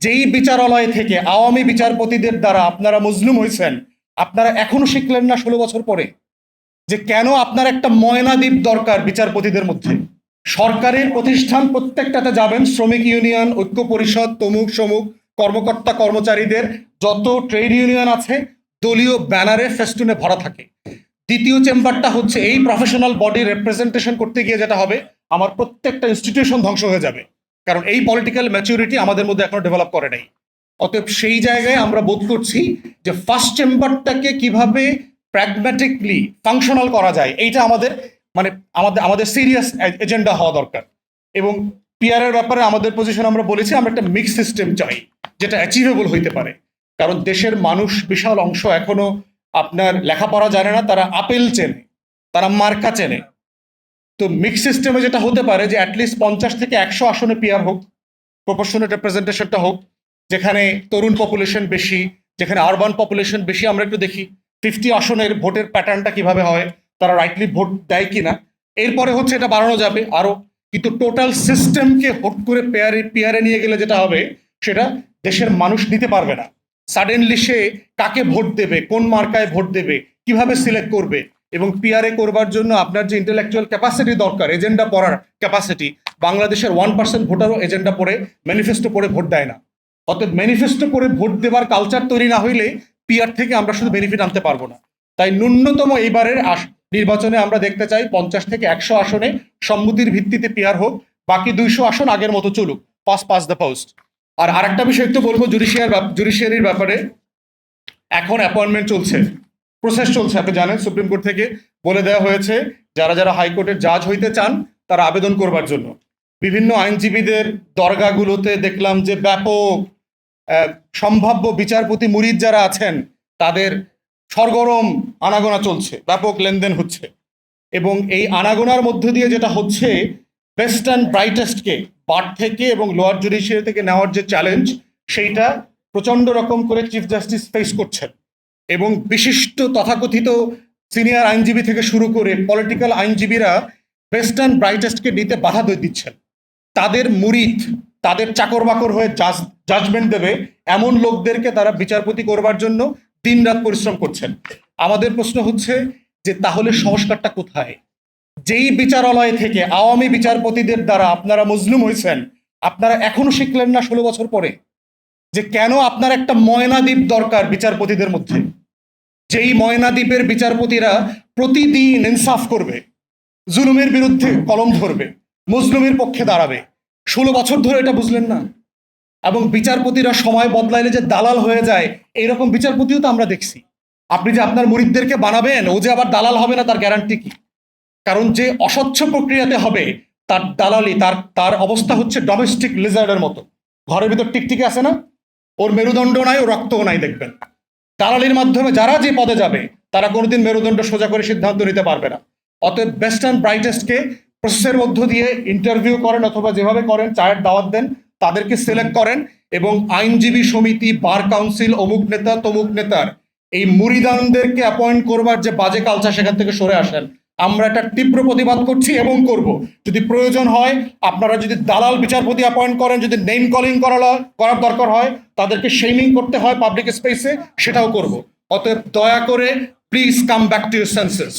যেই বিচারালয় থেকে আওয়ামী বিচারপতিদের দ্বারা আপনারা মজলুম হয়েছেন, আপনারা এখনো শিখলেন না 16 বছর পরে যে কেন আপনার একটা ময়নাদ্বীপ দরকার বিচারপতিদের মধ্যে। সরকারের প্রতিষ্ঠান প্রত্যেকটাতে যাবেন, শ্রমিক ইউনিয়ন, ঐক্য পরিষদ, তমুক সমুক, কর্মকর্তা কর্মচারীদের যত ট্রেড ইউনিয়ন আছে দলীয় ব্যানারে ফেস্টুনে ভরা থাকে। দ্বিতীয় চেম্বারটা হচ্ছে এই প্রফেশনাল বডি রিপ্রেজেন্টেশন করতে গিয়ে যেটা হবে, আমার প্রত্যেকটা ইনস্টিটিউশন ধ্বংস হয়ে যাবে, কারণ এই পলিটিক্যাল ম্যাচুরিটি আমাদের মধ্যে এখনো ডেভেলপ করে নাই। অতএব সেই জায়গায় আমরা বোধ করছি যে ফার্স্ট চেম্বারটাকে কিভাবে প্র্যাগম্যাটিকলি ফাংশনাল করা যায়, এইটা আমাদের মানে আমাদের সিরিয়াস এজেন্ডা হওয়া দরকার। এবং পিআরের ব্যাপারে আমাদের পজিশন আমরা বলেছি, আমরা একটা মিক্স সিস্টেম চাই যেটা অ্যাচিভেবল হইতে পারে, কারণ দেশের মানুষ বিশাল অংশ এখনো আপনার লেখাপড়া জানে না, তারা আপেল চেনে, তারা মার্কা চেনে। তো মিক্স সিস্টেমে যেটা হতে পারে যে অ্যাটলিস্ট 50 থেকে 100 আসনে পিআর হোক, প্রপোর্শনাল রিপ্রেজেন্টেশনটা হোক, যেখানে তরুণ পপুলেশন বেশি, যেখানে আরবান পপুলেশন বেশি। আমরা একটু দেখি 50 আসনের ভোটের প্যাটার্নটা কিভাবে হয়, তারা রাইটলি ভোট দেয় কিনা। এরপরে হচ্ছে এটা বাড়ানো যাবে আরো, কিন্তু টোটাল সিস্টেমকে হট করে পিআরে নিয়ে গেলে যেটা হবে, সেটা দেশের মানুষ নিতে পারবে না। সাডেনলি সে কাকে ভোট দেবে, কোন মার্কায় ভোট দেবে, কিভাবে সিলেক্ট করবে। এবং পিআরএ করবার জন্য আপনার যে ইন্টেলেকচুয়াল ক্যাপাসিটি দরকার, এজেন্ডা পড়ার ক্যাপাসিটি, বাংলাদেশের 1% ভোটারও এজেন্ডা পড়ে, ম্যানিফেস্টো পড়ে ভোট দেয় না। অর্থাৎ ম্যানিফেস্টো পড়ে ভোট দেবার কালচার তৈরি না হইলে পিআর থেকে আমরা শুধু বেনিফিট আনতে পারবো না। তাই ন্যূনতম এইবারের নির্বাচনে আমরা দেখতে চাই 50 থেকে 100 আসনে সম্মতির ভিত্তিতে পিআর হোক, বাকি 200 আসন আগের মতো চলুক, পাস দ্য পোস্ট। আর আরেকটা বিষয় একটু বলবো জুডিশিয়ারির ব্যাপারে। এখন অ্যাপয়েন্টমেন্ট চলছে, প্রসেস চলছে, আপনি জানেন সুপ্রিম কোর্ট থেকে বলে দেওয়া হয়েছে যারা যারা হাইকোর্টের জাজ হইতে চান তারা আবেদন করবার জন্য। বিভিন্ন আইনজীবীদের দরগাগুলোতে দেখলাম যে ব্যাপক সম্ভাব্য বিচারপতি মুরিদ যারা আছেন তাদের সরগরম আনাগোনা চলছে, ব্যাপক লেনদেন হচ্ছে। এবং এই আনাগোনার মধ্য দিয়ে যেটা হচ্ছে, বেস্ট অ্যান্ড ব্রাইটেস্টকে বার থেকে এবং লোয়ার জুডিশিয়ারি থেকে নেওয়ার যে চ্যালেঞ্জ, সেইটা প্রচন্ড রকম করে চিফ জাস্টিস ফেস করছেন। এবং বিশিষ্ট তথাকথিত সিনিয়র আইনজীবী থেকে শুরু করে পলিটিক্যাল আইনজীবীরা বেস্ট অ্যান্ড ব্রাইটেস্টকে দিতে বাধা দিচ্ছেন। তাদের মুরিদ, তাদের চাকর বাকর হয়ে জাজমেন্ট দেবে এমন লোকদেরকে তারা বিচারপতি করবার জন্য দিনরাত পরিশ্রম করছেন। আমাদের প্রশ্ন হচ্ছে যে তাহলে সংস্কারটা কোথায়? যেই বিচারালয় থেকে আওয়ামী বিচারপতিদের দ্বারা আপনারা মজলুম হয়েছেন, আপনারা এখনো শিখলেন না 16 বছর পরে যে কেন আপনার একটা ময়নাদ্বীপ দরকার বিচারপতিদের মধ্যে। যেই ময়নাদ্বীপের বিচারপতিরা প্রতিদিন ইনসাফ করবে, জুলুমের বিরুদ্ধে কলম ধরবে, মজলুমের পক্ষে দাঁড়াবে। 16 বছর ধরে এটা বুঝলেন না। এবং বিচারপতিরা সময় বদলাইলে যে দালাল হয়ে যায়, এইরকম বিচারপতিও তো আমরা দেখছি। আপনি যে আপনার মুরিদদেরকে বানাবেন, ও যে আবার দালাল হবে না তার গ্যারান্টি কি? কারণ যে অস্বচ্ছ প্রক্রিয়াতে হবে তার দালালি, তার অবস্থা হচ্ছে ডোমেস্টিক লিজার্ডের মতো। ঘরের ভিতর টিকটিকি আছে না, ওর মেরুদণ্ড নাই, ও রক্তও নাই। দেখবেন দালালির মাধ্যমে যারা যে পদে যাবে তারা কোনোদিন মেরুদণ্ড সোজা করে সিদ্ধান্ত নিতে পারবে না। অতএব বেস্ট অ্যান্ড ব্রাইটেস্টকে প্রসেসের মধ্য দিয়ে ইন্টারভিউ করেন অথবা যেভাবে করেন চায়ের দাওয়াত দেন, তাদেরকে সিলেক্ট করেন এবং আইনজীবী সমিতি, বার কাউন্সিল, অমুক নেতা তমুক নেতার এই মুরিদানদেরকে অ্যাপয়েন্ট করবার যে বাজে কালচার, সেখান থেকে সরে আসেন। আমরা একটা তীব্র প্রতিবাদ করছি এবং করব। যদি প্রয়োজন হয়, আপনারা যদি দালাল বিচারপতি অ্যাপয়েন্ট করেন, যদি নেম কলিং করার দরকার হয়, তাদেরকে শেমিং করতে হয় পাবলিক স্পেসে, সেটাও করব। অতএব দয়া করে please come back to your senses.